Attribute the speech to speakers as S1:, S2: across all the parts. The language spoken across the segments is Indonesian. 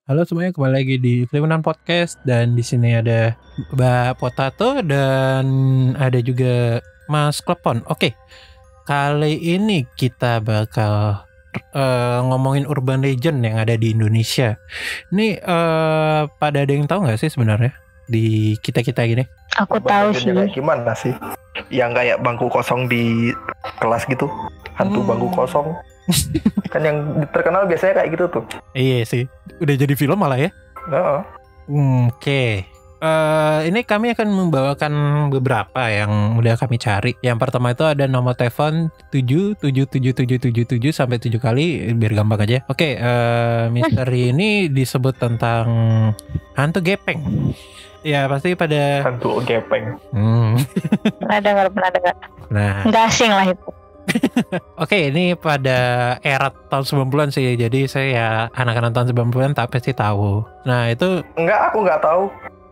S1: Halo semuanya, kembali lagi di Krimenan Podcast dan di sini ada Mbak Potato dan ada juga Mas Klepon. Oke, kali ini kita bakal ngomongin urban legend yang ada di Indonesia. Ini pada ada yang tahu nggak sih sebenarnya di kita gini?
S2: Aku tahu sih.
S3: Kayak gimana sih? Yang kayak bangku kosong di kelas gitu, hantu bangku kosong. Kan yang terkenal biasanya kayak gitu tuh.
S1: Iya sih, udah jadi film malah ya. Oke. Ini kami akan membawakan beberapa yang udah kami cari. Yang pertama itu ada nomor telepon 77777 sampai 7 kali biar gampang aja. Oke, misteri ini disebut tentang hantu gepeng. Ya pasti pada
S3: hantu gepeng.
S2: Pernah dengar.
S1: Nah,
S2: nggak asing lah itu.
S1: Oke, ini pada era tahun 90-an sih. Jadi saya anak-anak tahun 90-an tak pasti tahu. Nah, itu
S3: Enggak, aku nggak tahu.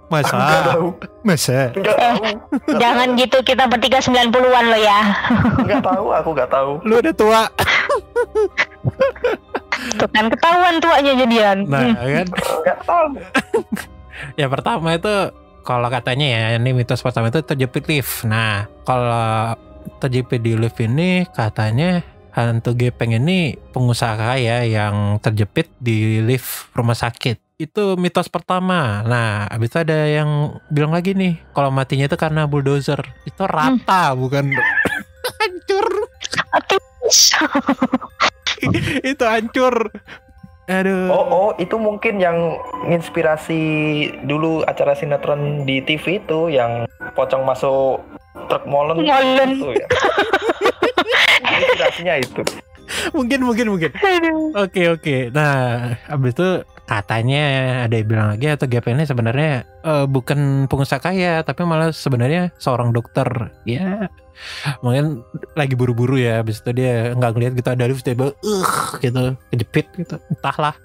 S1: Masa?
S3: Enggak tahu. Enggak tahu.
S2: Jangan gitu, kita bertiga 90-an lo ya.
S3: Enggak tahu, aku nggak tahu.
S1: Lu udah tua.
S2: Tuh kan ketahuan tuanya jadian.
S1: Nah, kan.
S3: Enggak tahu.
S1: Yang pertama itu kalau katanya ya, ini mitos pertama itu terjepit lift. Nah, kalau terjepit di lift ini katanya hantu gepeng ini pengusaha kaya yang terjepit di lift rumah sakit. Itu mitos pertama. Nah, habis itu ada yang bilang lagi nih, kalau matinya itu karena bulldozer. Itu rata, bukan hancur. Itu hancur. Aduh.
S3: Oh, itu mungkin yang inspirasi dulu acara sinetron di TV itu yang pocong masuk truk molen itu ya. Inspirasinya itu.
S1: Mungkin. Oke. Nah, abis itu katanya ada yang bilang lagi atau GP ini sebenarnya bukan pengusaha kaya, tapi malah sebenarnya seorang dokter. Ya, mungkin lagi buru-buru ya. Abis itu dia nggak ngeliat gitu ada lift tiba gitu kejepit gitu. Entahlah.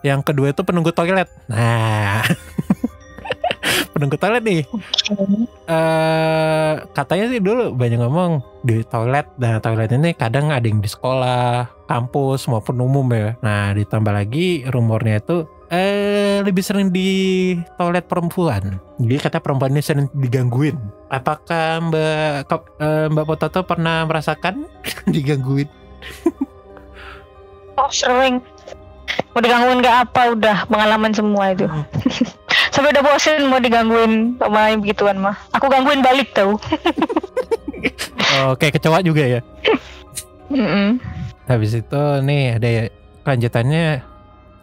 S1: Yang kedua itu penunggu toilet. Nah. Penunggu toilet nih. Katanya sih dulu banyak ngomong di toilet. Nah, toilet ini kadang ada yang di sekolah, kampus maupun umum ya. Nah, ditambah lagi rumornya itu lebih sering di toilet perempuan. Jadi kata perempuan ini sering digangguin. Apakah Mbak Potato pernah merasakan digangguin?
S2: Oh, sering. Mau digangguin gak apa, udah pengalaman semua itu. Sampai udah bosen mau digangguin sama yang begituan mah. Aku gangguin balik tau.
S1: Kayak kecoa juga ya. Habis itu nih ada kelanjutannya.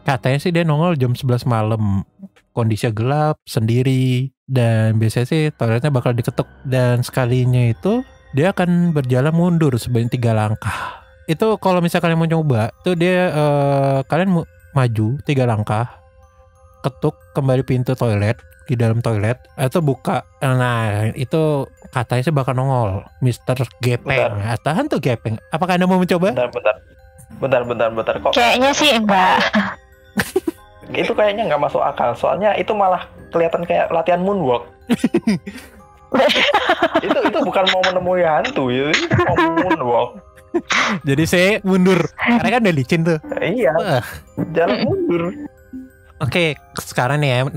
S1: Katanya sih dia nongol jam 11 malam. Kondisinya gelap, sendiri. Dan biasanya sih toiletnya bakal diketuk. Dan sekalinya itu dia akan berjalan mundur sebanyak 3 langkah. Itu kalau misalnya kalian mau coba, tuh dia kalian maju 3 langkah, ketuk kembali pintu toilet di dalam toilet atau buka. Nah, itu katanya sih bakal nongol Mister Gepeng atau hantu gepeng. Apakah Anda mau mencoba?
S3: Bentar. Kok
S2: Kayaknya sih enggak.
S3: itu kayaknya nggak masuk akal. Soalnya itu malah kelihatan kayak latihan moonwalk. itu bukan mau menemui hantu, itu mau moonwalk.
S1: Jadi saya mundur karena kan udah licin tuh.
S3: Iya. Jalan mundur.
S1: Oke, sekarang nih ya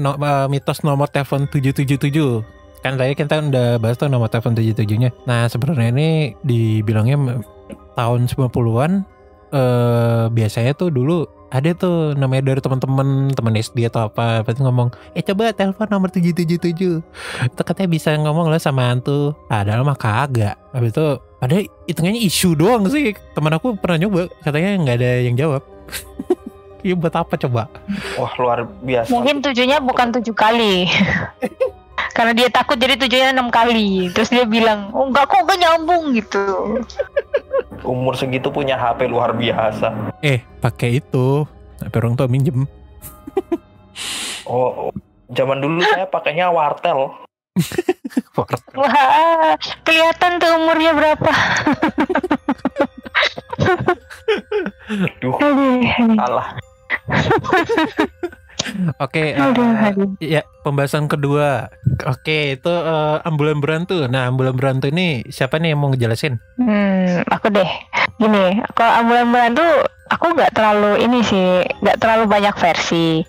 S1: mitos nomor telepon 777. Kan tadi kita udah bahas tuh nomor telepon 77-nya. Nah, sebenarnya ini dibilangnya tahun 90-an biasanya tuh dulu ada tuh namanya dari teman SD atau apa, berarti ngomong, coba telepon nomor 777. Itu katanya bisa ngomong lah sama hantu. Padahal mah kagak. Habis itu padahal hitungannya isu doang sih. Teman aku pernah nyoba, katanya nggak ada yang jawab. Iya, buat apa coba?
S3: Wah, luar biasa.
S2: Mungkin 7-nya bukan 7 kali. Karena dia takut jadi 7-nya 6 kali. Terus dia bilang, oh enggak kok gak nyambung gitu.
S3: Umur segitu punya HP luar biasa.
S1: Pakai itu. HP orang tua minjem.
S3: Oh, zaman dulu saya pakainya wartel.
S2: Wah, kelihatan tuh umurnya berapa.
S3: Duh, salah.
S1: Oke, ya pembahasan kedua. Oke, itu ambulan berantu. Nah, ambulan berantu ini siapa nih yang mau ngejelasin?
S2: Aku deh. Gini, kalau ambulan berantu aku nggak terlalu ini sih, nggak terlalu banyak versi.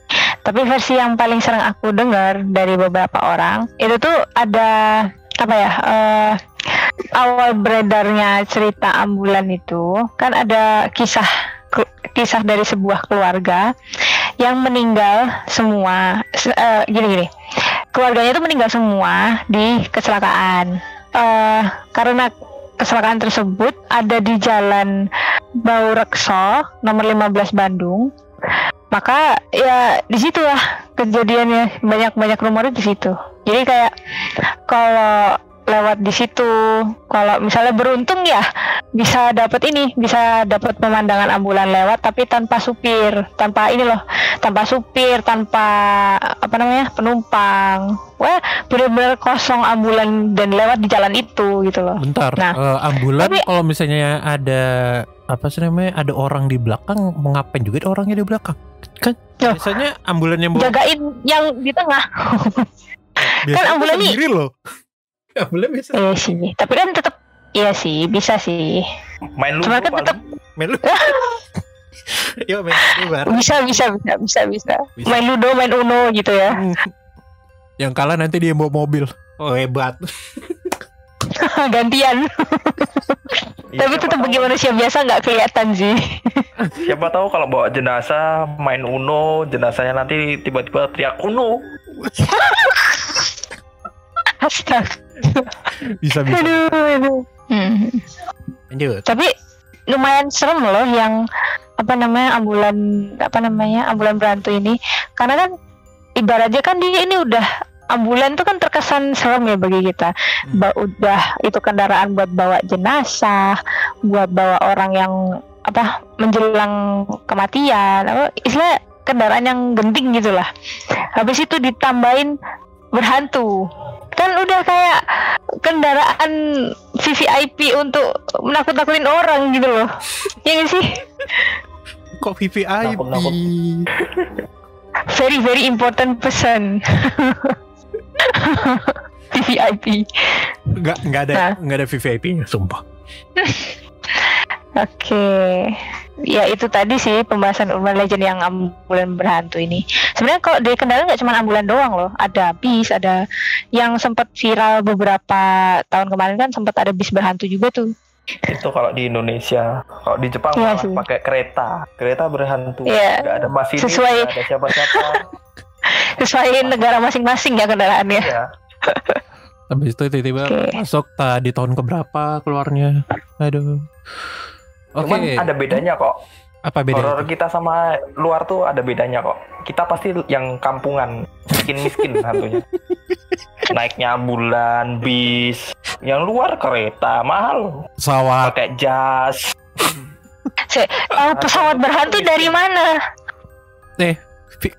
S2: Tapi versi yang paling sering aku dengar dari beberapa orang itu tuh ada apa ya? Awal beredarnya cerita ambulan itu kan ada kisah dari sebuah keluarga yang meninggal semua. Gini. Keluarganya itu meninggal semua di kecelakaan. Karena kecelakaan tersebut ada di Jalan Baurekso nomor 15 Bandung. Maka ya disitulah kejadiannya, banyak rumornya di situ. Jadi kayak kalau lewat di situ, kalau misalnya beruntung ya bisa dapat pemandangan ambulan lewat tapi tanpa supir, tanpa penumpang. Wah, benar-benar kosong ambulan dan lewat di jalan itu gitu loh.
S1: Bentar, ambulan kalau misalnya ada ada orang di belakang, mau ngapain juga ada orangnya di belakang? Kan biasanya ambulan yang
S2: jagain yang di tengah. Kan ambulan ini
S1: sendiri loh. Ambulan bisa.
S2: Iya sih, tapi kan tetap iya sih, bisa sih.
S3: Main lu
S2: kan tetap
S1: main lu. Yuk main ludo.
S2: Bisa. Main ludo, main uno gitu ya.
S1: Yang kalah nanti dia bawa mobil. Oh hebat.
S2: Gantian. Tapi tetap bagi manusia biasa nggak kelihatan sih.
S3: Siapa tahu kalau bawa jenazah main uno, jenazahnya nanti tiba-tiba teriak uno.
S2: Astaga.
S1: Bisa.
S2: Aduh.
S1: Lanjut.
S2: Tapi lumayan serem loh yang ambulan berantu ini, karena kan ibaratnya kan dia ini udah ambulan tuh kan terkesan serem ya bagi kita. Udah itu kendaraan buat bawa jenazah, buat bawa orang yang menjelang kematian, istilah kendaraan yang genting gitulah. Habis itu ditambahin berhantu, kan udah kayak kendaraan VVIP untuk menakut-nakutin orang gitu loh. Ya gak sih?
S1: Kok VVIP?
S2: Very very important person. VVIP.
S1: Nggak ada VVIP-nya, sumpah.
S2: Oke. Ya itu tadi sih pembahasan urban legend yang ambulan berhantu ini. Sebenarnya kalau di Kendal nggak cuma ambulan doang loh, ada bis, ada yang sempat viral beberapa tahun kemarin kan sempat ada bis berhantu juga tuh.
S3: Itu kalau di Indonesia, kalau di Jepang malah pakai kereta berhantu, nggak ada masinis, nggak ada siapa-siapa.
S2: Sesuai negara masing-masing ya kendaraannya.
S3: Iya.
S1: Habis itu tiba-tiba masuk di tahun keberapa keluarnya. Aduh.
S3: Cuman ada bedanya kok.
S1: Apa bedanya?
S3: Horor kita sama luar tuh ada bedanya kok. Kita pasti yang kampungan, miskin hantunya. Naiknya ambulan, bis. Yang luar kereta mahal.
S1: Pesawat.
S3: Pakai jas.
S2: Pesawat berhantu dari mana?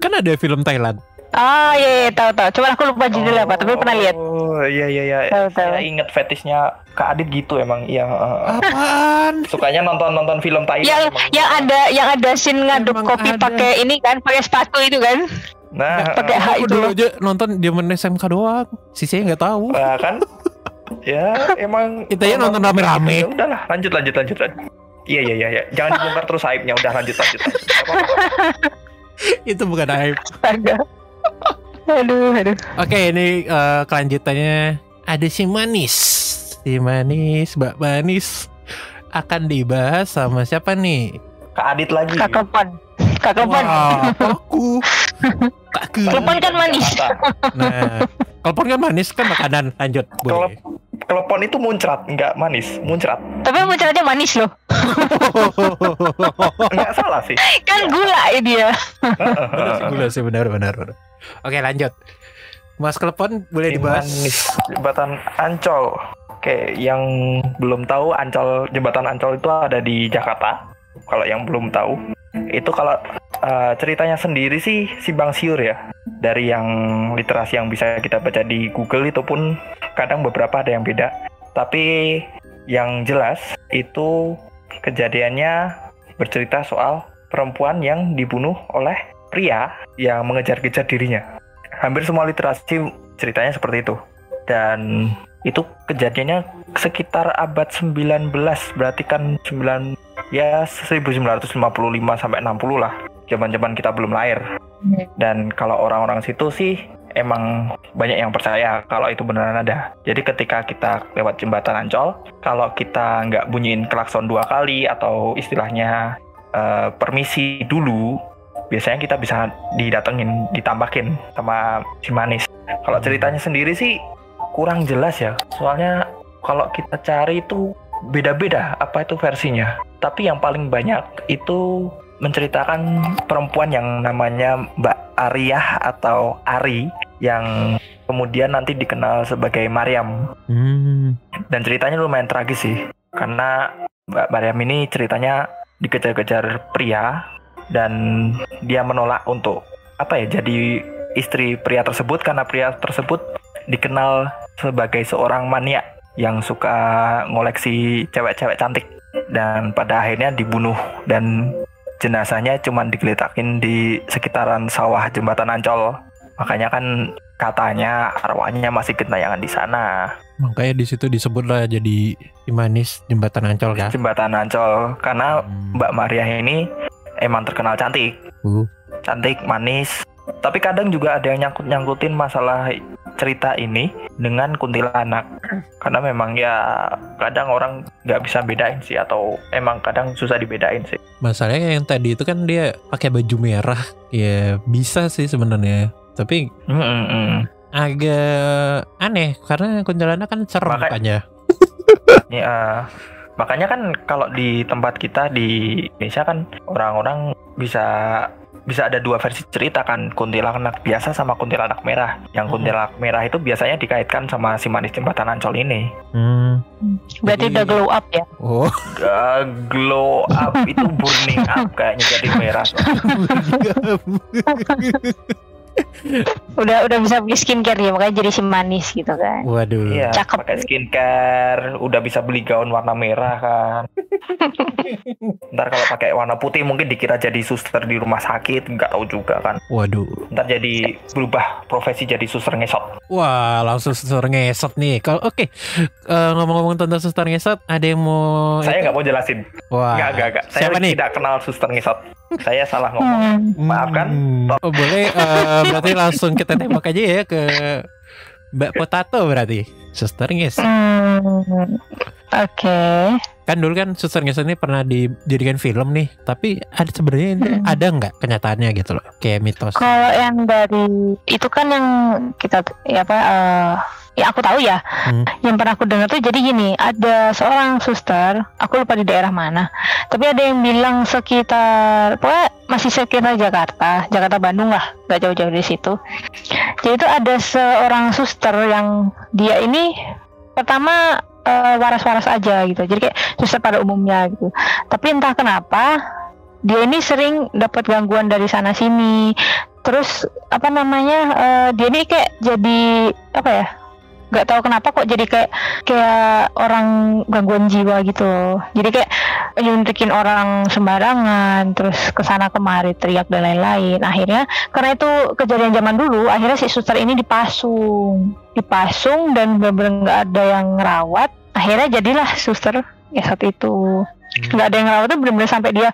S1: Kan ada film Thailand.
S2: Ah iya tahu. Cuman aku lupa judulnya apa, tapi pernah lihat.
S3: Oh iya. Saya inget fetishnya Kak Adit gitu emang. Iya.
S1: Apaan?
S3: Sukanya nonton film Thailand.
S2: Yang ada scene ngaduk kopi pakai ini kan, pakai sepatu itu kan.
S3: Nah,
S2: pakai hak itu.
S1: Dulu aja nonton zaman SMK doang. Sisanya nggak tahu.
S3: Nah, kan? Ya emang.
S1: Kita ya nonton rame-rame.
S3: Ya udahlah, lanjut. Iya. Jangan dibongkar terus aibnya. Udah lanjut.
S1: Itu bukan aib.
S2: Astaga. Aduh.
S1: Oke, ini kelanjutannya ada si Manis, Mbak Manis akan dibahas sama siapa nih?
S3: Kak Adit lagi.
S2: Kak Klepon.
S1: Wah, aku.
S2: Klepon kan manis.
S1: Nah, klepon kan manis kan makanan. Lanjut, boleh.
S3: Klepon itu muncrat, enggak manis, muncrat.
S2: Tapi muncratnya manis loh.
S3: Enggak salah sih.
S2: Kan gula dia.
S1: Gula sih benar. Oke, lanjut. Mas Klepon boleh dibahas.
S3: Manis, Jembatan Ancol. Oke, yang belum tahu Jembatan Ancol itu ada di Jakarta. Kalau yang belum tahu, itu kalau ceritanya sendiri sih simpang siur ya. Dari yang literasi yang bisa kita baca di Google itu pun kadang beberapa ada yang beda. Tapi yang jelas itu kejadiannya bercerita soal perempuan yang dibunuh oleh pria yang mengejar-kejar dirinya. Hampir semua literasi ceritanya seperti itu. Dan itu kejadiannya sekitar abad 19, berarti kan 1955 sampai 60 lah. Zaman-zaman kita belum lahir. Dan kalau orang-orang situ sih emang banyak yang percaya kalau itu beneran ada. Jadi ketika kita lewat jembatan Ancol, kalau kita nggak bunyiin klakson 2 kali atau istilahnya permisi dulu, biasanya kita bisa ditambakin sama si manis. Kalau ceritanya sendiri sih kurang jelas ya, soalnya kalau kita cari itu beda-beda apa itu versinya. Tapi yang paling banyak itu menceritakan perempuan yang namanya Mbak Ariyah atau Ari, yang kemudian nanti dikenal sebagai Maryam. Dan ceritanya lumayan tragis sih, karena Mbak Maryam ini ceritanya dikejar-kejar pria dan dia menolak untuk jadi istri pria tersebut, karena pria tersebut dikenal sebagai seorang maniak yang suka ngoleksi cewek-cewek cantik, dan pada akhirnya dibunuh dan jenazahnya cuma digeletakin di sekitaran sawah jembatan Ancol. Makanya kan katanya arwahnya masih gentayangan di sana.
S1: Makanya di situ disebutlah jadi manis jembatan Ancol kan?
S3: Jembatan Ancol karena Mbak Maria ini emang terkenal cantik. Cantik, manis. Tapi kadang juga ada yang nyangkutin masalah cerita ini dengan kuntilanak. Karena memang ya kadang orang nggak bisa bedain sih, atau emang kadang susah dibedain sih.
S1: Masalahnya yang tadi itu kan dia pakai baju merah, ya bisa sih sebenarnya. Tapi agak aneh karena kuntilanak kan serem makanya.
S3: Ya, makanya kan kalau di tempat kita di Indonesia kan orang-orang bisa ada 2 versi cerita kan, kuntilanak biasa sama kuntilanak merah. Yang kuntilanak merah itu biasanya dikaitkan sama si manis jembatan Ancol ini.
S2: Berarti udah glow up ya?
S1: Oh,
S3: glow up itu burning up kayaknya jadi merah.
S2: udah bisa beli skincare ya, makanya jadi si manis gitu kan.
S1: Waduh.
S3: Iya,
S2: cakep.
S3: Pakai skincare, udah bisa beli gaun warna merah kan. Ntar kalau pakai warna putih mungkin dikira jadi suster di rumah sakit, nggak tahu juga kan.
S1: Waduh.
S3: Ntar jadi berubah profesi jadi suster ngesot.
S1: Wah, langsung suster ngesot nih. Kalau ngomong-ngomong tentang suster ngesot, ada yang mau?
S3: Saya nggak mau jelasin.
S1: Wah.
S3: Nggak. Saya tidak kenal suster ngesot. Saya salah ngomong. Maafkan.
S1: Oh, boleh. Berarti langsung kita tembak aja ya ke Mbak Potato berarti. Suster ngesot.
S2: Oke.
S1: Kan dulu kan suster ngesot ini pernah dijadikan film nih. Tapi ada sebenarnya ada nggak kenyataannya gitu loh, kayak mitos?
S2: Kalau yang dari itu kan yang kita ya aku tahu ya. Yang pernah aku dengar tuh jadi gini, ada seorang suster, aku lupa di daerah mana. Tapi ada yang bilang pokoknya masih sekitar Jakarta Bandung lah, nggak jauh-jauh dari situ. Jadi itu ada seorang suster yang dia ini pertama waras-waras aja gitu, jadi kayak suster pada umumnya gitu. Tapi entah kenapa dia ini sering dapat gangguan dari sana sini. Terus dia ini kayak jadi nggak tahu kenapa kok jadi kayak orang gangguan jiwa gitu. Jadi kayak nyuntikin orang sembarangan, terus kesana kemari teriak dan lain-lain. Akhirnya karena itu kejadian zaman dulu, akhirnya si suster ini dipasung dan benar-benar nggak ada yang ngerawat. Akhirnya jadilah suster ngesot itu. Nggak ada yang ngerawat tuh benar-benar sampai dia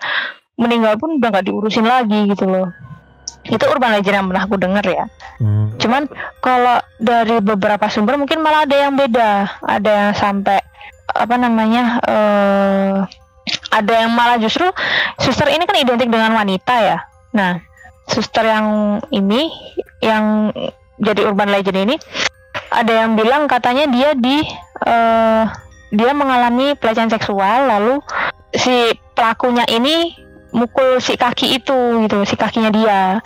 S2: meninggal pun udah nggak diurusin lagi gitu loh. Itu urban legend yang pernah aku dengar ya. Cuman kalau dari beberapa sumber mungkin malah ada yang beda. Ada yang sampai ada yang malah justru suster ini kan identik dengan wanita ya. Nah, suster yang ini yang jadi urban legend ini, ada yang bilang katanya dia mengalami pelecehan seksual, lalu si pelakunya ini mukul si kaki itu gitu, si kakinya dia.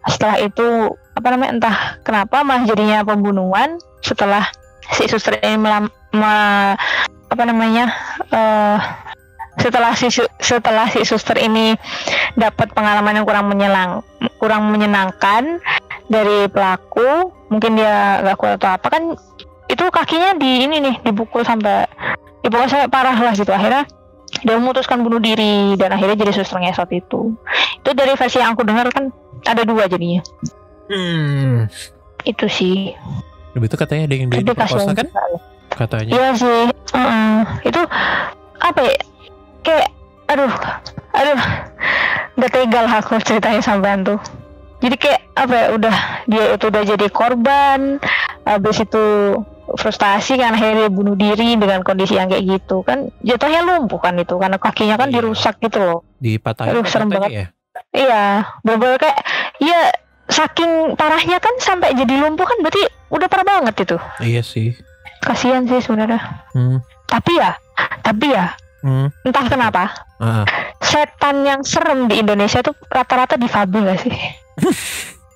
S2: Setelah itu entah kenapa malah jadinya pembunuhan setelah si suster ini setelah si suster ini dapat pengalaman yang kurang menyenangkan dari pelaku, mungkin dia nggak kuat atau apa kan, itu kakinya dipukul sampai parah lah gitu. Akhirnya dia memutuskan bunuh diri dan akhirnya jadi suster ngesot itu. Itu dari versi yang aku dengar kan ada 2 jadinya. Itu sih.
S1: Lebih itu katanya ada yang diperkosa kan? Katanya.
S2: Iya sih. Itu kayak aduh nggak tega lah aku ceritanya sampean tuh. Jadi kayak apa ya, dia itu udah jadi korban, habis itu frustasi kan akhirnya dia bunuh diri dengan kondisi yang kayak gitu kan, jatuhnya lumpuh kan itu karena kakinya kan dirusak gitu loh.
S1: Dipatahin.
S2: Aduh, serem banget.
S1: Ya?
S2: Iya, bener-bener kayak ya saking parahnya kan sampai jadi lumpuh kan berarti udah parah banget itu.
S1: Iya sih.
S2: Kasihan sih sebenarnya. Tapi ya entah kenapa setan yang serem di Indonesia tuh rata-rata difabel gak sih?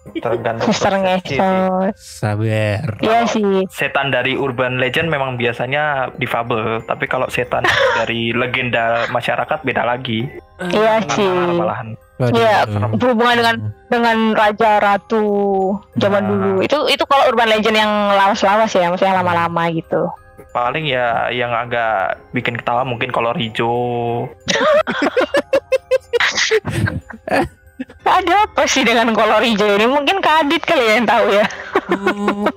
S3: Tergantung
S2: Suster ngesot.
S1: Sabar.
S2: Iya sih.
S3: Setan dari urban legend memang biasanya difabel, tapi kalau setan dari legenda masyarakat beda lagi.
S2: Iya sih.
S3: Malahan.
S2: Iya, berhubungan dengan raja ratu zaman dulu. Itu kalau urban legend yang lawas-lawas ya, maksudnya lama-lama gitu.
S3: Paling ya yang agak bikin ketawa mungkin kolor hijau.
S2: Ada apa sih dengan kolor hijau ini? Mungkin Kak Adit kali ya yang tahu ya.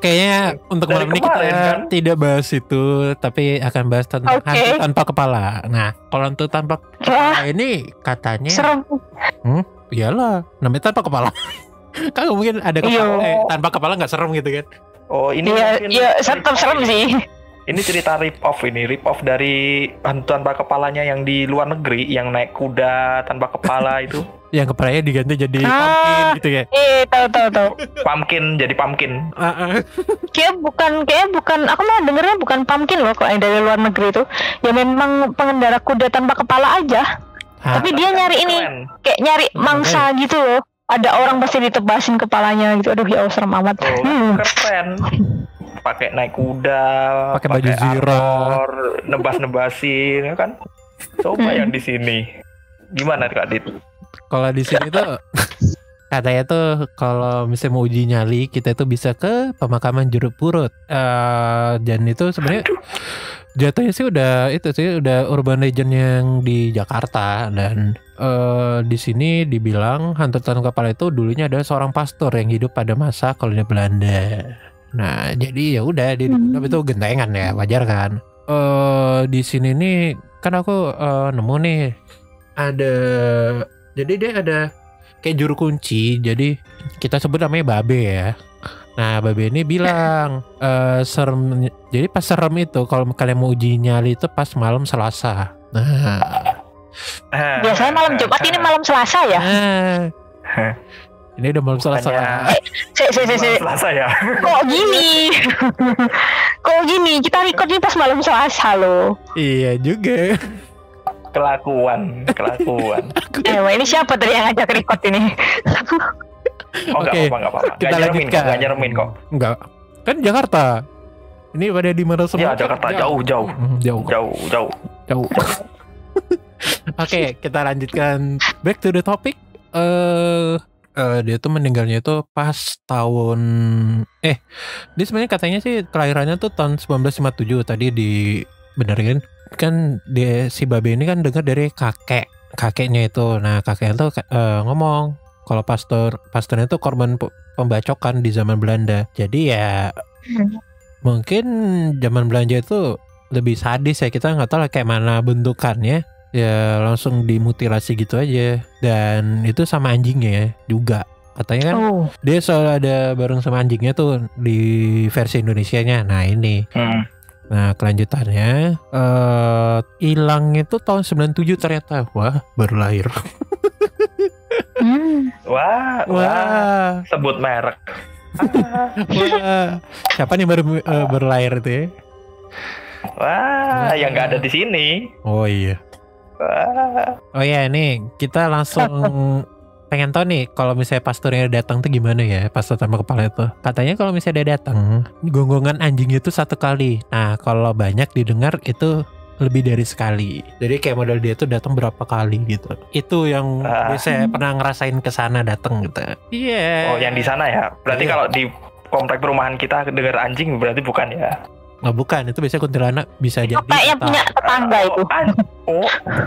S1: Kayaknya untuk malam ini kita kan tidak bahas itu, tapi akan bahas tentang hantu tanpa kepala. Nah, kalau hantu tanpa kepala ini katanya
S2: serem.
S1: Iyalah, namanya tanpa kepala. Kan mungkin ada kepala, tanpa kepala nggak serem gitu kan?
S3: Oh ini
S2: iya tetap serem sih.
S3: Ini cerita rip off dari hantu tanpa kepalanya yang di luar negeri, yang naik kuda tanpa kepala itu.
S1: Yang kepalanya diganti jadi pumpkin gitu ya?
S2: Tahu.
S3: Pumpkin jadi pumpkin.
S2: Kayak bukan. Aku malah dengernya bukan pumpkin loh, kalau yang dari luar negeri itu. Ya memang pengendara kuda tanpa kepala aja. Tapi dia nyari ini, kayak nyari mangsa gitu loh. Ada orang pasti ditebasin kepalanya gitu. Aduh ya serem amat.
S3: Keren. Pakai naik kuda,
S1: pakai baju zirah,
S3: nebas-nebasin kan. Coba yang di sini. Gimana Kak Dit?
S1: Kalau di sini tuh katanya tuh kalau misalnya mau uji nyali kita itu bisa ke pemakaman Jeruk Purut. Dan itu sebenarnya jatuhnya sih udah urban legend yang di Jakarta. Dan di sini dibilang hantu tanpa kepala itu dulunya adalah seorang pastor yang hidup pada masa kolonial Belanda. Nah, jadi ya udah di itu gentengan ya, wajar kan. Di sini nih kan aku nemu nih jadi dia ada kayak juru kunci. Jadi kita sebut namanya Babe ya. Nah, Babe ini bilang serem. Jadi pas serem itu kalau kalian mau uji nyali itu pas malam Selasa. Nah,
S2: biasanya malam Jumat, ini malam Selasa ya.
S1: Ini udah malam Selasa.
S3: Selasa ya.
S2: Kok gini? Kita record ini pas malam Selasa loh.
S1: Iya juga.
S3: Kelakuan.
S2: Ini siapa tadi yang ngajak record ini?
S3: Enggak apa-apa.
S1: Kita lanjutkan.
S3: Enggak nyeremin kok.
S1: Enggak. Kan Jakarta. Ini pada di mana semua?
S3: Ya Jakarta jauh.
S1: Oke, kita lanjutkan back to the topic. Dia tuh meninggalnya itu pas tahun dia sebenarnya katanya sih kelahirannya tuh tahun 1957 tadi dibenerin kan. Si Babe ini kan dengar dari kakeknya itu. Nah, kakeknya tuh ngomong kalau pastornya tuh korban pembacokan di zaman Belanda. Jadi ya mungkin zaman Belanda itu lebih sadis ya, kita nggak tahu lah kayak mana bentukannya. Ya langsung dimutilasi gitu aja. Dan itu sama anjingnya juga. Katanya kan dia selalu ada bareng sama anjingnya tuh di versi Indonesianya. Nah ini Nah kelanjutannya hilang itu tahun 97 ternyata. Wah baru lahir.
S3: Wah. Sebut merek.
S1: Wah, siapa nih baru lahir itu ya?
S3: Wah, yang nggak ada di sini.
S1: Oh iya. Oh ya, ini kita langsung pengen tahu nih kalau misalnya pastornya datang tuh gimana ya, pastor tanpa kepala itu. Katanya kalau misalnya dia datang, gonggongan anjingnya itu 1 kali. Nah, kalau banyak didengar itu lebih dari sekali. Jadi kayak model dia tuh datang berapa kali gitu. Itu yang saya pernah ngerasain kesana datang gitu. Iya.
S3: Oh, yang di sana ya. Berarti kalau di komplek perumahan kita dengar anjing berarti bukan ya?
S1: Nggak, bukan, itu biasanya kuntilanak bisa jadi
S2: apa yang punya tetangga itu.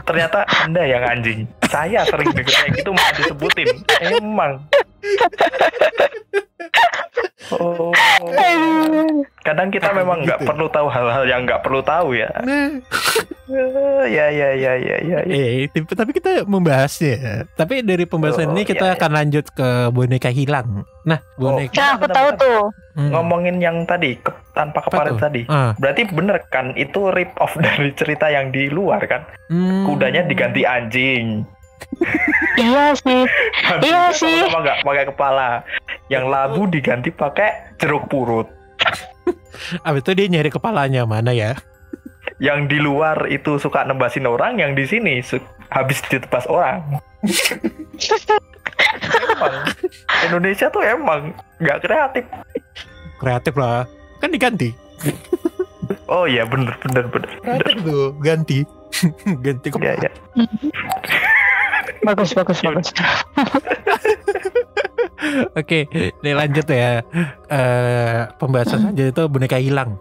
S3: Ternyata Anda yang anjing. Saya sering dengar kayak gitu malah disebutin. Emang kadang kita memang nggak perlu tahu hal-hal yang nggak perlu tahu ya. Ya.
S1: Tapi kita membahasnya. Tapi dari pembahasan ini kita akan lanjut ke boneka hilang. Nah, boneka.
S2: Nah, aku tahu tuh.
S3: Ngomongin yang tadi tanpa kepala tadi. Berarti bener kan itu rip off dari cerita yang di luar kan? Kudanya diganti anjing.
S2: Iya sih. Iya sih.
S3: Sama nggak pakai kepala. Yang labu diganti pakai jeruk purut.
S1: Abis itu dia nyari kepalanya mana ya?
S3: Yang di luar itu suka nembasin orang, yang di sini habis ditebas orang. Emang Indonesia tuh emang nggak kreatif.
S1: Kreatif lah, kan diganti.
S3: Oh iya bener.
S1: Kreatif tuh, ganti kepala.
S3: Ya.
S2: Bagus.
S1: Oke, ini lanjut ya. Pembahasan aja itu boneka hilang.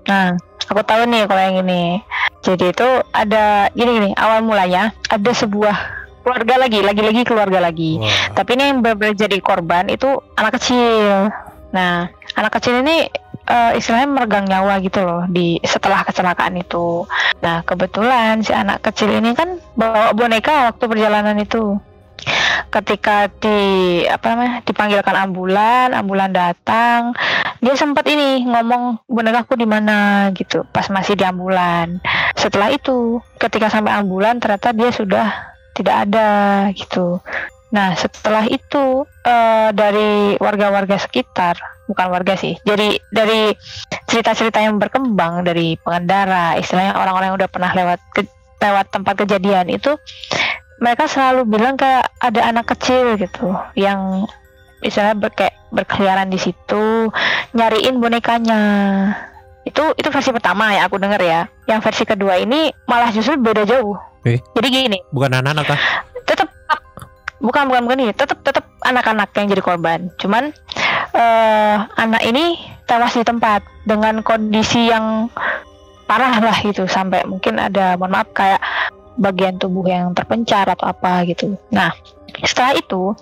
S2: Nah, aku tahu nih kalau yang ini. Jadi itu ada gini awal mulanya ada sebuah keluarga lagi keluarga lagi.
S1: Wow.
S2: Tapi ini yang benar-benar jadi korban itu anak kecil. Nah, anak kecil ini istilahnya meregang nyawa gitu loh setelah kecelakaan itu. Nah, kebetulan si anak kecil ini kan bawa boneka waktu perjalanan itu. Ketika dipanggilkan ambulan datang, dia sempat ini ngomong bonekaku di mana gitu pas masih di ambulan. Setelah itu ketika sampai ambulan ternyata dia sudah tidak ada gitu. Nah, setelah itu dari warga-warga sekitar, bukan warga sih, jadi dari cerita-cerita yang berkembang dari pengendara, istilahnya orang-orang yang udah pernah lewat tempat kejadian itu, mereka selalu bilang kayak ada anak kecil gitu yang misalnya berkeliaran di situ nyariin bonekanya. Itu versi pertama ya aku dengar ya. Yang versi kedua ini malah justru beda jauh. Jadi gini.
S1: Bukan anak-anak kah?
S2: Tetap bukan ini. Tetap anak-anak yang jadi korban. Cuman anak ini tewas di tempat dengan kondisi yang parah lah gitu, sampai mungkin ada mohon maaf kayak bagian tubuh yang terpencar atau apa gitu. Nah, setelah itu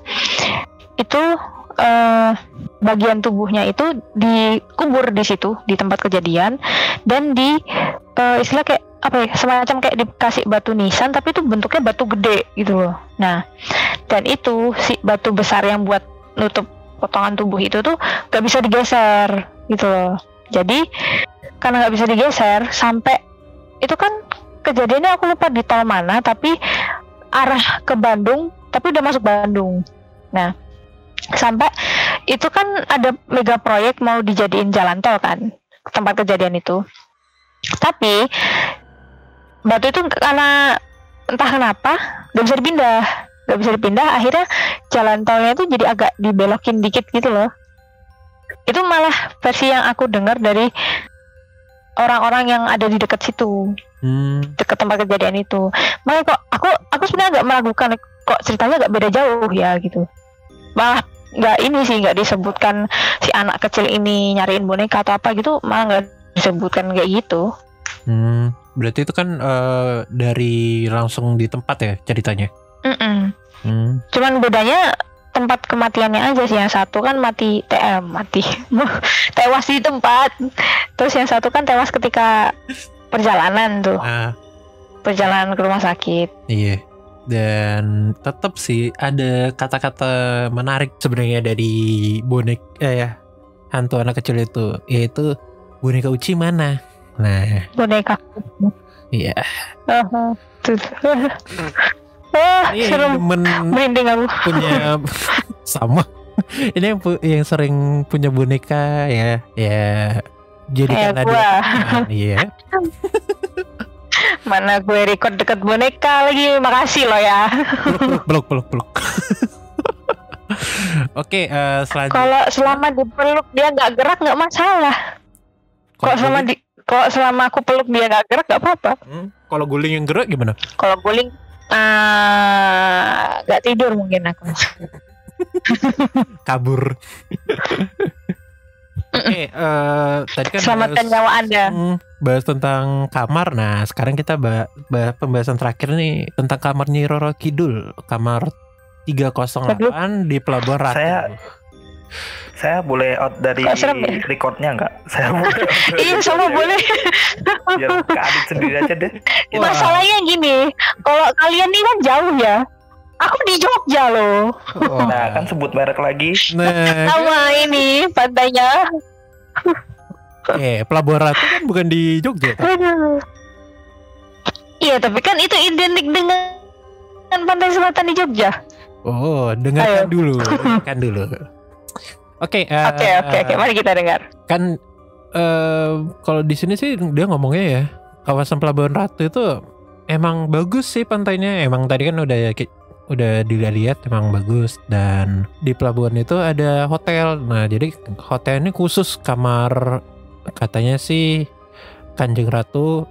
S2: bagian tubuhnya itu dikubur di situ di tempat kejadian dan istilah kayak apa ya, semacam kayak dikasih batu nisan tapi itu bentuknya batu gede gitu loh. Nah, dan itu si batu besar yang buat nutup potongan tubuh itu tuh gak bisa digeser gitu loh. Jadi karena gak bisa digeser sampai itu kan kejadiannya aku lupa di tol mana, tapi arah ke Bandung, tapi udah masuk Bandung. Nah, sampai itu kan ada mega proyek mau dijadiin jalan tol kan, tempat kejadian itu. Tapi batu itu karena entah kenapa gak bisa dipindah, akhirnya jalan tolnya itu jadi agak dibelokin dikit gitu loh. Itu malah versi yang aku dengar dari orang-orang yang ada di dekat situ. Dekat tempat kejadian itu. Makanya kok aku sebenarnya agak meragukan kok ceritanya agak beda jauh ya gitu. Malah nggak disebutkan si anak kecil ini nyariin boneka atau apa gitu, malah nggak disebutkan kayak gitu.
S1: Berarti itu kan dari langsung di tempat ya ceritanya.
S2: Cuman bedanya tempat kematiannya aja sih. Yang satu kan mati tewas di tempat, terus yang satu kan tewas ketika perjalanan tuh. Perjalanan ke rumah sakit.
S1: Iya. Dan tetap sih ada kata-kata menarik sebenarnya dari hantu anak kecil itu, yaitu boneka Uci mana? Nah,
S2: boneka.
S1: Iya.
S2: Serem. Merinding aku.
S1: Punya sama. Ini yang sering punya boneka ya. Jadi kan ada. Iya.
S2: Mana gue record deket boneka lagi, makasih lo ya.
S1: Peluk. Oke, selanjutnya.
S2: Kalau selama dipeluk dia nggak gerak nggak masalah. Kalau selama aku peluk dia nggak gerak nggak apa-apa.
S1: Kalau guling yang gerak gimana?
S2: Kalau guling nggak tidur mungkin aku.
S1: Kabur. Oke, tadi kan
S2: selamatkan nyawa Anda.
S1: Bahas tentang kamar. Nah, sekarang kita bahas pembahasan terakhir nih tentang kamar Nyi Roro Kidul, kamar 308 di Pelabuhan Ratu.
S3: Saya boleh out dari
S2: Kok serem ya?
S3: recordnya nggak? Saya boleh out dari
S2: Iya sama
S3: recordnya.
S2: boleh.
S3: Biar ke Adit sendiri aja deh.
S1: Wah.
S2: Masalahnya gini, kalau kalian nih kan jauh ya. Aku di Jogja loh.
S1: Wah.
S3: Nah kan sebut merek lagi.
S1: Nah,
S2: Sama ini pantainya.
S1: Pelabuhan Ratu kan bukan di Jogja. Kan?
S2: Aduh. Iya, tapi kan itu identik dengan pantai selatan di Jogja.
S1: Oh, dengarkan
S2: Ayo.
S1: dulu, dengarkan dulu. Oke,
S2: Oke, mari kita dengar.
S1: kan kalau di sini sih dia ngomongnya ya kawasan Pelabuhan Ratu itu emang bagus sih pantainya. Emang tadi kan udah dilihat emang bagus, dan di pelabuhan itu ada hotel. Nah jadi hotel ini khusus kamar katanya sih Kanjeng Ratu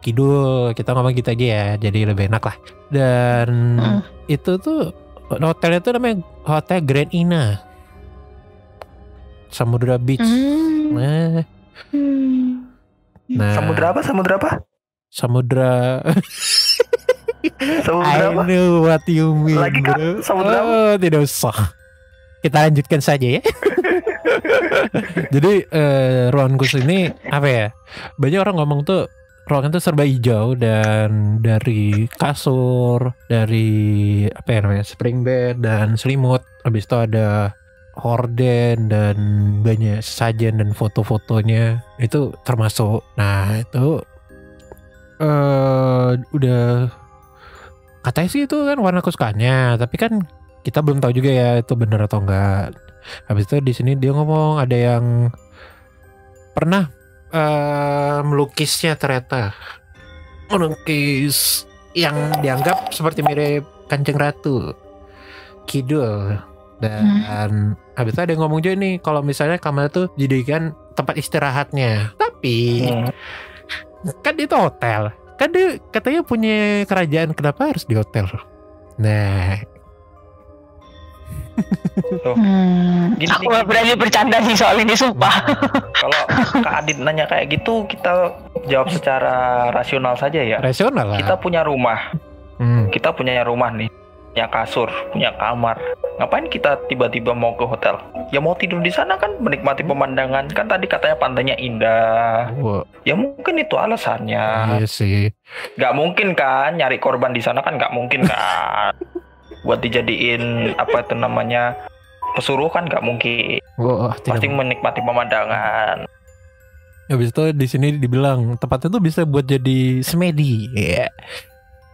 S1: Kidul. Kita ngomong gitu aja ya, jadi lebih enak lah. Dan itu tuh hotelnya tuh namanya Hotel Grand Ina Samudra Beach. Nah,
S3: Samudra apa?
S1: Samudra
S3: Samudra
S1: I
S3: apa?
S1: know what you mean,
S3: Lagi kan?
S1: bro.
S3: Samudra apa?
S1: Oh, tidak usah. Kita lanjutkan saja ya. Jadi ruangan khusus ini apa ya? Banyak orang ngomong tuh ruangan tuh serba hijau, dan dari kasur, dari apa ya namanya, spring bed dan selimut. Habis itu ada horden dan banyak sajian dan foto-fotonya itu termasuk. Nah itu udah katanya sih itu kan warna kesukaannya, tapi kan kita belum tahu juga ya itu benar atau enggak. Habis itu di sini dia ngomong ada yang pernah melukisnya, ternyata melukis yang dianggap seperti mirip Kanjeng Ratu Kidul. Dan habis itu ada yang ngomong juga nih kalau misalnya kamar itu jadikan tempat istirahatnya. Tapi kan itu hotel, kan dia katanya punya kerajaan, kenapa harus di hotel? Nah
S3: Gini,
S2: Aku gak berani bercanda sih soal ini, sumpah.
S3: Kalau Kak Adit nanya kayak gitu, kita jawab secara rasional saja ya.
S1: rasional lah.
S3: Kita punya rumah, kita punya rumah nih, punya kasur, punya kamar. Ngapain kita tiba-tiba mau ke hotel? Ya mau tidur di sana kan, menikmati pemandangan. Kan tadi katanya pantainya indah.
S1: Wah,
S3: Ya mungkin itu alasannya.
S1: iya sih.
S3: Gak mungkin kan nyari korban di sana kan, gak mungkin kan. Buat dijadiin apa itu namanya pesuruh kan gak mungkin.
S1: Wah, tidak.
S3: Pasti menikmati pemandangan.
S1: Habis itu di sini dibilang tempatnya tuh bisa buat jadi semedi. Ya,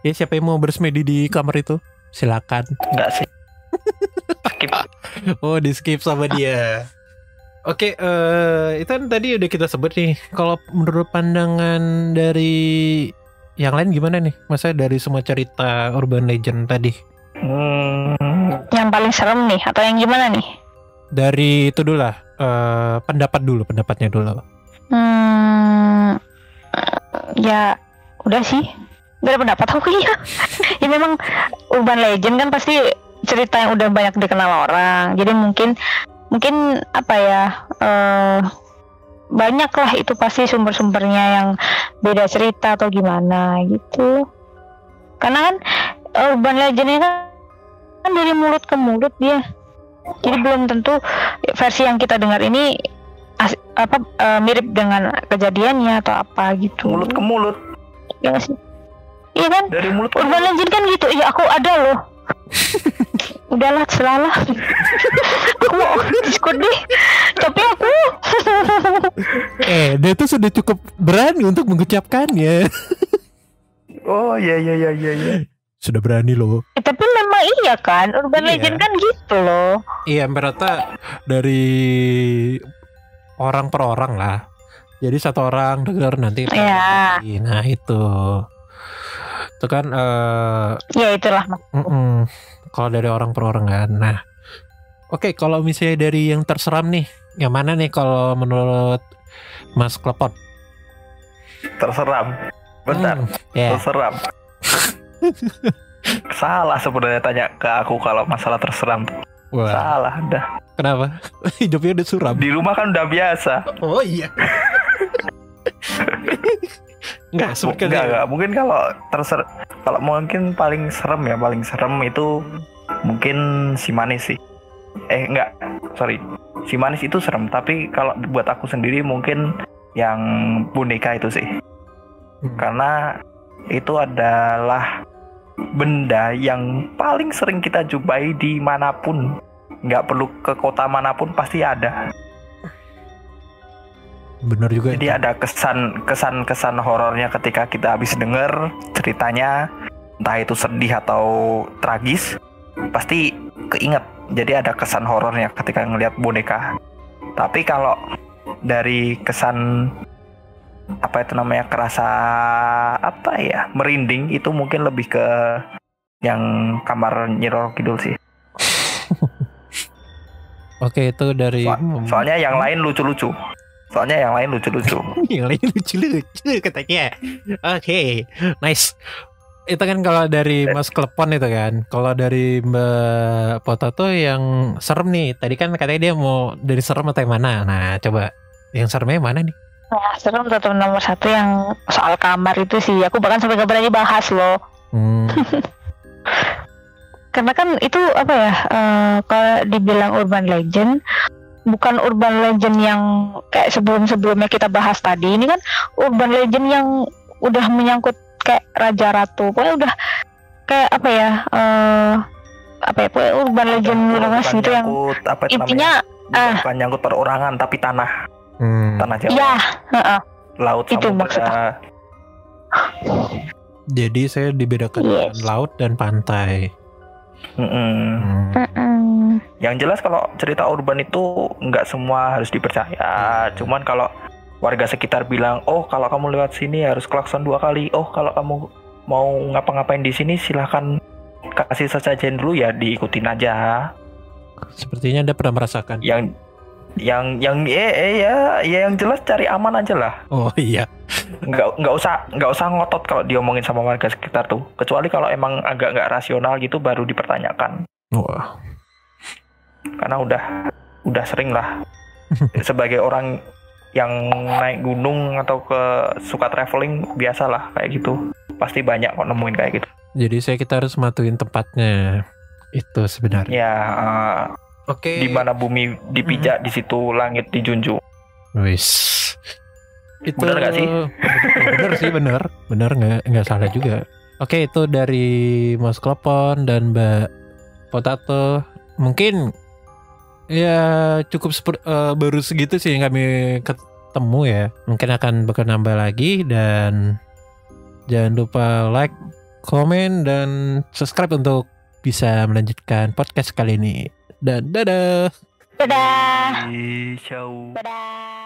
S1: ya siapa yang mau bersemedi di kamar itu? Silakan.
S3: Enggak sih. Skip.
S1: Oh, di skip sama dia. Oke, itu kan tadi udah kita sebut nih. Kalau menurut pandangan dari yang lain gimana nih? Masa dari semua cerita urban legend tadi?
S2: Yang paling serem nih, atau yang gimana nih?
S1: Dari itu dulu lah, pendapatnya dulu.
S2: Ya udah sih, gak ada pendapat aku ya. Ya memang urban legend kan pasti cerita yang udah banyak dikenal orang. Jadi mungkin apa ya, banyak lah itu pasti sumber-sumbernya yang beda cerita atau gimana gitu. Karena kan urban legendnya kan dari mulut ke mulut dia. Jadi belum tentu versi yang kita dengar ini mirip dengan kejadiannya atau apa gitu.
S3: Mulut ke mulut.
S2: Ya sih. Iya kan?
S3: Dari mulut ke
S2: Urban
S3: mulut.
S2: legend kan gitu. Iya, aku ada loh. Udahlah, selalah. Aku mau Discord deh. Tapi aku
S1: Dia tuh sudah cukup berani untuk mengucapkannya.
S3: Oh iya.
S1: Sudah berani loh.
S2: tapi memang iya kan, urban
S1: Iya.
S2: legend kan gitu loh.
S1: Iya, merata dari orang per orang lah. Jadi satu orang dengar nanti.
S2: Iya.
S1: Nah itu kan.
S2: Ya itulah.
S1: Kalau dari orang per orang kan. Nah, oke, kalau misalnya dari yang terseram nih, yang mana nih kalau menurut Mas Klepot?
S3: Terseram. Bentar.
S1: Ya.
S3: Terseram. Salah sebenarnya tanya ke aku kalau masalah terseram.
S1: Wah,
S3: Salah dah.
S1: kenapa? Hidupnya udah suram.
S3: Di rumah kan udah biasa.
S1: Oh iya. Enggak,
S3: Enggak. Mungkin kalau mungkin paling serem itu mungkin si Manis sih. enggak, sorry. Si manis itu serem, tapi kalau buat aku sendiri mungkin yang boneka itu sih. Karena itu adalah benda yang paling sering kita jumpai di manapun. Nggak perlu ke kota manapun pasti ada.
S1: Bener juga.
S3: Jadi ada kesan horornya ketika kita habis denger ceritanya, entah itu sedih atau tragis, pasti keinget. Jadi ada kesan horornya ketika ngelihat boneka. Tapi kalau dari kesan apa itu namanya, kerasa apa ya, merinding, itu mungkin lebih ke yang kamar Nyi Roro Kidul sih.
S1: Oke, itu dari
S3: soalnya yang lain lucu-lucu.
S1: Yang lain lucu-lucu katanya. Oke, nice. Itu kan kalau dari Mas Klepon itu kan. Kalau dari Mbak Potato yang serem nih. Tadi kan katanya dia mau dari serem atau yang mana. Nah, coba yang seremnya yang mana nih?
S2: Nah, serem tetap nomor 1 yang soal kamar itu sih. Aku bahkan sampai gak berani bahas loh. Karena kan itu apa ya, kalau dibilang urban legend, bukan urban legend yang kayak sebelum-sebelumnya kita bahas tadi. Ini kan urban legend yang udah menyangkut kayak raja ratu. Pokoknya udah kayak apa ya, pokoknya urban legend luas gitu yang intinya
S3: bukan nyangkut perorangan tapi tanah. Tanah Jawa.
S2: Iya,
S3: laut,
S2: itu
S3: samudra.
S1: Jadi saya dibedakan dengan laut dan pantai.
S3: Yang jelas kalau cerita urban itu nggak semua harus dipercaya. Cuman kalau warga sekitar bilang, oh kalau kamu lewat sini harus klakson 2 kali. Oh kalau kamu mau ngapa-ngapain di sini silahkan kasih sesajen dulu, ya diikutin aja.
S1: Sepertinya Anda pernah merasakan.
S3: Yang jelas cari aman aja lah.
S1: Oh iya.
S3: Nggak usah ngotot kalau diomongin sama warga sekitar tuh. Kecuali kalau emang agak nggak rasional gitu baru dipertanyakan.
S1: Wah.
S3: Karena udah sering lah. Sebagai orang yang naik gunung atau suka traveling, biasalah kayak gitu. Pasti banyak kok nemuin kayak gitu.
S1: Jadi kita harus matuin tempatnya. Itu sebenarnya.
S3: Ya.
S1: Oke.
S3: Di mana bumi dipijak, di situ langit dijunjung.
S1: Wis. Itu
S3: bener nggak sih?
S1: Bener sih, bener nggak salah juga. Oke, itu dari Mas Klepon dan Mbak Potato. Mungkin ya cukup baru segitu sih yang kami ketemu ya. Mungkin akan bakal nambah lagi, dan jangan lupa like, komen, dan subscribe untuk bisa melanjutkan podcast kali ini. Dan dadah.
S2: Dadah.
S3: Ciao.
S2: Dadah.